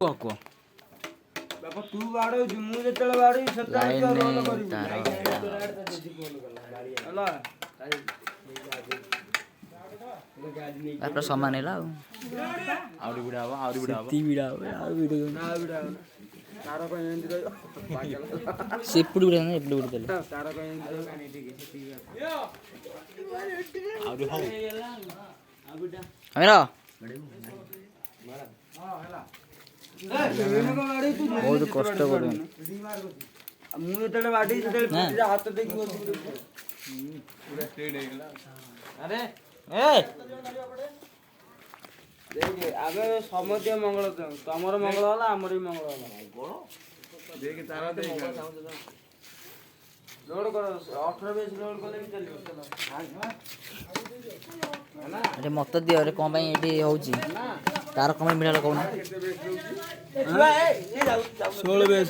କୁହ କୁହ ବାପା ତୁ ବାଡଉଛୁ ମୁଁ ଯେତେବେଳେ ବାଡେଇ ସେତେବେଳେ ତୁ ରୋଲ କରିବୁ ହେଲା ପୁରା ସମାନ ହେଲା ଆଉ ଆହୁରି ବୁଢା ହବ ଆହୁରି ବୁଢା ହବ ଭିଡ଼ା ହବ ଆଉ ଭିଡ଼ା ନା ଭିଡା ତାର କଣ ଏମିତି ରହିବ ସେ ଏପଟେ ଭିଡ଼ା ନା ଏପଟେ ଭିଡ଼ା ଦେଲେ ତାର କଣ ଏମିତି ଆହୁରି ହଉ ଆମେର ବହୁତ କଷ୍ଟ କରୁଛୁ। ମୁଁ ଯେତେବେଳେ ବାଡେଇ ସେତେବେଳେ ହାତ ଦେଇକି ପୁରା ଷ୍ଟ୍ରେଟ୍ ହେଇଗଲା ଆରେ ଏ ଦେଖେ ଆଗେ ସମସ୍ତ ମଙ୍ଗଳ ତମର ମଙ୍ଗଳ ହେଲା ଆମର ବି ମଙ୍ଗଳ ହେଲା ଦେଖେ ତାର ଲୋଡ କର 18 ବେଶ ଲୋଡ କଲେ ବି ଚାଲିବ ଆରେ ମତ ଦିଅ ରେ କଣ ପାଇଁ ଏଠି ହଉଛି ତାର କଣ ପାଇଁ ମିଳିଲା କହୁନ 16 ବେଶ